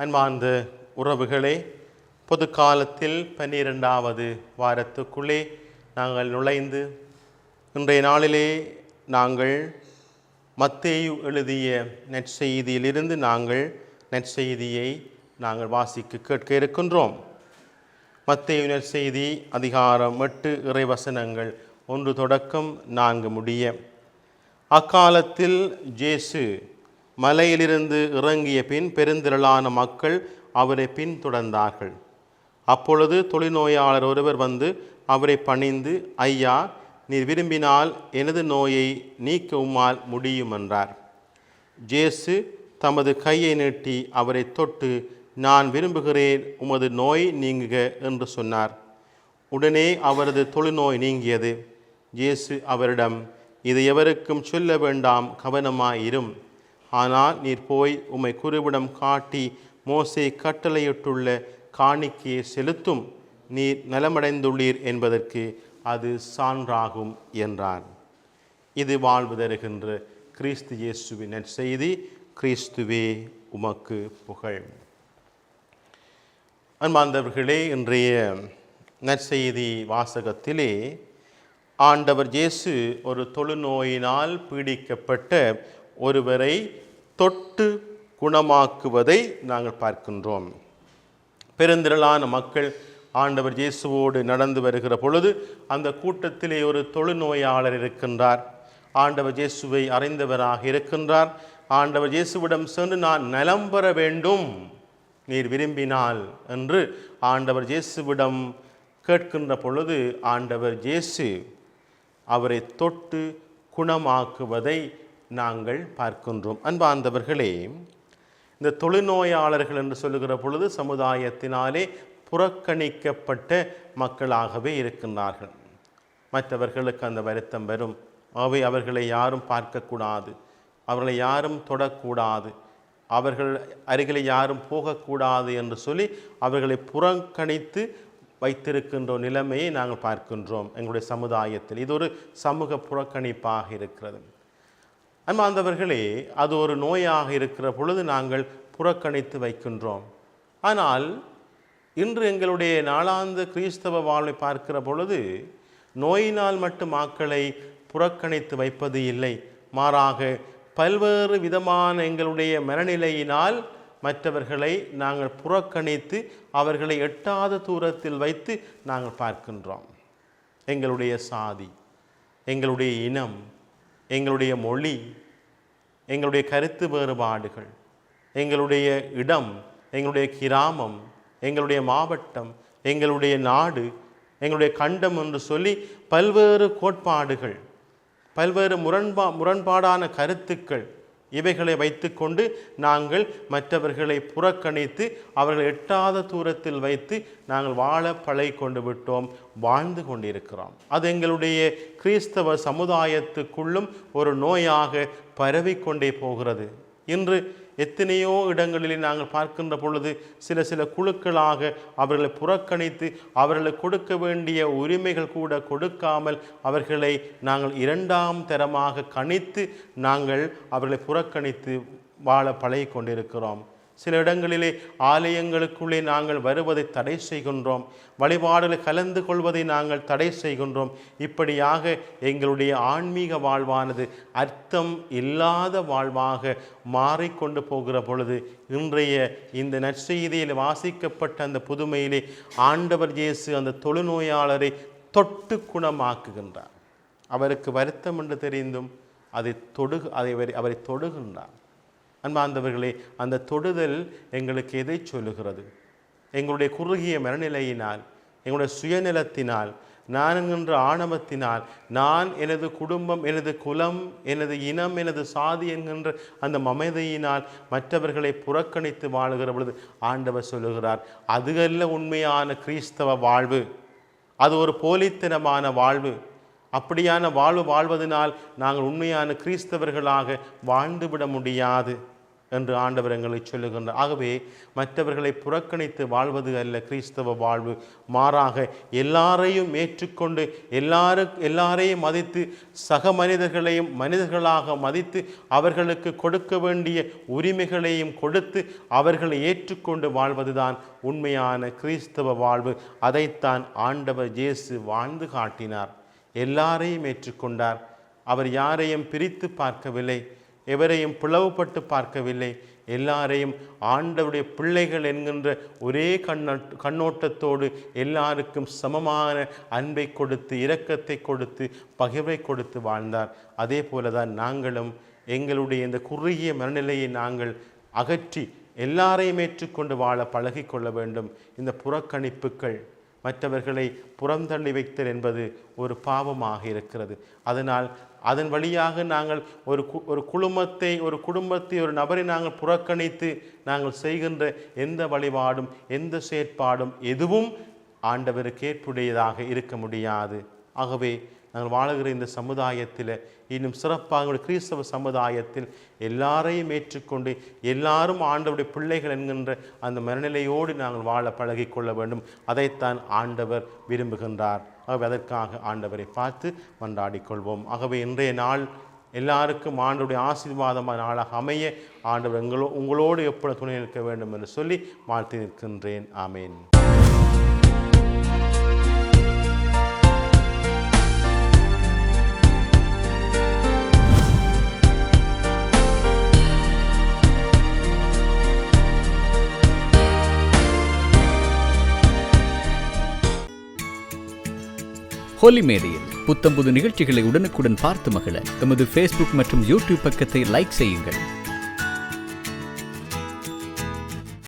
அன்பார்ந்த உறவுகளே, பொது காலத்தில் 12வது வாரத்துக்குள்ளே நாங்கள் நுழைந்து இன்றைய நாளிலே நாங்கள் மத்தேயு எழுதிய நற்செய்தியிலிருந்து நற்செய்தியை நாங்கள் வாசிக்க கேட்க இருக்கின்றோம். மத்தேயு நற்செய்தி அதிகாரம் 8 இறைவசனங்கள் 1 தொடக்கம் 4 முடிய. அக்காலத்தில் இயேசு மலையிலிருந்து இறங்கிய பின் பெருந்திரளான மக்கள் அவரை பின்தொடர்ந்தார்கள். அப்பொழுது தொழுநோயாளர் ஒருவர் வந்து அவரை பணிந்து, ஐயா, நீர் விரும்பினால் எனது நோயை நீக்க உம்மால் முடியும் என்றார். இயேசு தமது கையை நீட்டி அவரை தொட்டு, நான் விரும்புகிறேன், உமது நோய் நீங்குக என்று சொன்னார். உடனே அவரது தொழுநோய் நீங்கியது. இயேசு அவரிடம், இதை எவருக்கும் சொல்ல வேண்டாம், கவனமாயிரும். ஆனால் நீர் போய் உம்மை குருவிடம் காட்டி மோசே கட்டளையிட்டுள்ள காணிக்கையை செலுத்தும். நீர் நலமடைந்துள்ளீர் என்பதற்கு அது சான்றாகும் என்றார். இது வாழ்வு தருகின்ற கிறிஸ்து இயேசுவின் நற்செய்தி. கிறிஸ்துவே உமக்கு புகழ். அன்பார்ந்தவர்களே, இன்றைய நற்செய்தி வாசகத்திலே ஆண்டவர் இயேசு ஒரு தொழுநோயினால் பீடிக்கப்பட்ட ஒருவரை தொட்டு குணமாக்குவதை நாங்கள் பார்க்கின்றோம். பெருந்திரளான மக்கள் ஆண்டவர் இயேசுவோடு நடந்து வருகிற பொழுது அந்த கூட்டத்திலே ஒரு தொழுநோயாளர் இருக்கின்றார். ஆண்டவர் இயேசுவை அறிந்தவராக இருக்கின்றார். ஆண்டவர் இயேசுவிடம் சென்று, நான் நலம் பெற வேண்டும், நீர் விரும்பினால் என்று ஆண்டவர் இயேசுவிடம் கேட்கின்ற பொழுது ஆண்டவர் இயேசு அவரை தொட்டு குணமாக்குவதை நாங்கள் பார்க்கின்றோம். அன்பார்ந்தவர்களே, இந்த தொழுநோயாளர்கள் என்று சொல்லுகிற பொழுது சமுதாயத்தினாலே புறக்கணிக்கப்பட்ட மக்களாகவே இருக்கின்றார்கள். மற்றவர்களுக்கு அந்த வருத்தம் வரும். அவர்களை யாரும் பார்க்கக்கூடாது, அவர்களை யாரும் தொடக்கூடாது, அவர்கள் அருகிலே யாரும் போகக்கூடாது என்று சொல்லி அவர்களை புறக்கணித்து வைத்திருக்கின்ற நிலைமையை நாங்கள் பார்க்கின்றோம் எங்களுடைய சமுதாயத்தில். இது ஒரு சமூக புறக்கணிப்பாக இருக்கிறது. அன்பார்ந்தவர்களே, அது ஒரு நோயாக இருக்கிற பொழுது நாங்கள் புறக்கணித்து வைக்கின்றோம். ஆனால் இன்று எங்களுடைய நாளாந்த கிறிஸ்தவ வாழ்வை பார்க்கிற பொழுது நோயினால் மட்டும் மக்களை புறக்கணித்து வைப்பது இல்லை. மாறாக பல்வேறு விதமான எங்களுடைய மனநிலையினால் மற்றவர்களை நாங்கள் புறக்கணித்து அவர்களை எட்டாத தூரத்தில் வைத்து நாங்கள் பார்க்கின்றோம். எங்களுடைய சாதி, எங்களுடைய இனம், எங்களுடைய மொழி, எங்களுடைய கருத்து வேறுபாடுகள், எங்களுடைய இடம், எங்களுடைய கிராமம், எங்களுடைய மாவட்டம், எங்களுடைய நாடு, எங்களுடைய கண்டம் என்று சொல்லி பல்வேறு கோட்பாடுகள், பல்வேறு முரண்பாடான கருத்துக்கள், இவைகளை வைத்துக்கொண்டு நாங்கள் மற்றவர்களை புறக்கணித்து அவர்களை எட்டாத தூரத்தில் வைத்து நாங்கள் வாழ பழகி கொண்டு விட்டோம், வாழ்ந்து கொண்டிருக்கிறோம். அது எங்களுடைய கிறிஸ்தவ சமுதாயத்துக்குள்ளும் ஒரு நோயாக பரவிக்கொண்டே போகிறது. இன்று எத்தனையோ இடங்களில் நாங்கள் பார்க்கின்ற பொழுது சில குழுக்களாக அவர்களை புறக்கணித்து அவர்களுக்கு கொடுக்க வேண்டிய உரிமைகள் கூட கொடுக்காமல் அவர்களை நாங்கள் இரண்டாம் தரமாக கணித்து நாங்கள் அவர்களை புறக்கணித்து வாழ பழகி கொண்டிருக்கிறோம். சில இடங்களிலே ஆலயங்களுக்குள்ளே நாங்கள் வருவதை தடை செய்கின்றோம், வழிபாடுகளை கலந்து கொள்வதை நாங்கள் தடை செய்கின்றோம். இப்படியாக எங்களுடைய ஆன்மீக வாழ்வானது அர்த்தம் இல்லாத வாழ்வாக மாறிக்கொண்டு போகிற பொழுது இன்றைய இந்த நற்செய்தியில் வாசிக்கப்பட்ட அந்த புதுமையிலே ஆண்டவர் இயேசு அந்த தொழுநோயாளரை தொட்டு குணமாக்குகின்றார். அவருக்கு வருத்தம் என்று தெரிந்தும் அவரை தொடுகின்றார். அன்பார்ந்தவர்களே, அந்த தொடுதல் எங்களுக்கு எதை சொல்லுகிறது? எங்களுடைய குறுகிய மனநிலையினால், எங்களுடைய சுயநலத்தினால், நான் என்கின்ற ஆணவத்தினால், நான், எனது குடும்பம், எனது குலம், எனது இனம், எனது சாதி என்கின்ற அந்த மமதையினால் மற்றவர்களை புறக்கணித்து வாழுகிற பொழுது ஆண்டவர் சொல்லுகிறார், அது அல்ல உண்மையான கிறிஸ்தவ வாழ்வு, அது ஒரு போலித்தனமான வாழ்வு. அப்படியான வாழ்வு வாழ்வதனால் நாங்கள் உண்மையான கிறிஸ்தவர்களாக வாழ்ந்துவிட முடியாது. என்று ஆண்டவர் எங்களை சொல்லுகின்றார். ஆகவே மற்றவர்களை புறக்கணித்து வாழ்வது அல்ல கிறிஸ்தவ வாழ்வு. மாறாக எல்லாரையும் ஏற்றுக்கொண்டு எல்லாரையும் மதித்து சக மனிதர்களையும் மனிதர்களாக மதித்து அவர்களுக்கு கொடுக்க வேண்டிய உரிமைகளையும் கொடுத்து அவர்களை ஏற்றுக்கொண்டு வாழ்வதுதான் உண்மையான கிறிஸ்தவ வாழ்வு. அதைத்தான் ஆண்டவர் இயேசு வாழ்ந்து காட்டினார். எல்லாரையும் ஏற்றுக்கொண்டார். அவர் யாரையும் பிரித்து பார்க்கவில்லை, எவரையும் பிளவுபட்டு பார்க்கவில்லை. எல்லாரையும் ஆண்டவருடைய பிள்ளைகள் என்கின்ற ஒரே கண்ணோட்டத்தோடு எல்லாருக்கும் சமமான அன்பை கொடுத்து இரக்கத்தை கொடுத்து பகிர்வை கொடுத்து வாழ்ந்தார். அதே போலதான் நாங்களும் எங்களுடைய இந்த குறுகிய மனநிலையை நாங்கள் அகற்றி எல்லாரையும் ஏற்றுக்கொண்டு வாழ பழகிக்கொள்ள வேண்டும். இந்த புறக்கணிப்புகள், மற்றவர்களை புறந்தள்ளி வைத்தல் என்பது ஒரு பாவமாக இருக்கிறது. அதனால் அதன் வழியாக நாங்கள் ஒரு குடும்பத்தை ஒரு நபரை நாங்கள் புறக்கணித்து நாங்கள் செய்கின்ற எந்த வழிபாடும் எந்த செயற்பாடும் எதுவும் ஆண்டவருக்கு ஏற்புடையதாக இருக்க முடியாது. ஆகவே நாங்கள் வாழுகிற இந்த சமுதாயத்தில், இன்னும் சிறப்பாக கிறிஸ்தவ சமுதாயத்தில் எல்லாரையும் ஏற்றுக்கொண்டு எல்லாரும் ஆண்டவருடைய பிள்ளைகள் என்கின்ற அந்த மனநிலையோடு நாங்கள் வாழ பழகிக்கொள்ள வேண்டும். அதைத்தான் ஆண்டவர் விரும்புகின்றார். ஆகவே அதற்காக ஆண்டவரை பார்த்து மன்றாடிக்கொள்வோம். ஆகவே இன்றைய நாள் எல்லாருக்கும் ஆண்டவருடைய ஆசீர்வாதமான நாளாக அமைய ஆண்டவர் உங்களோடு எப்பொழுது துணை நிற்க வேண்டும் என்று சொல்லி வாழ்த்து நிற்கின்றேன். ஆமேன். ஹோலி மேடையில் புத்தம்புது நிகழ்ச்சிகளை உடனுக்குடன் பார்த்து மகிழ எமது ஃபேஸ்புக் மற்றும் யூடியூப் பக்கத்தை லைக் செய்யுங்கள்.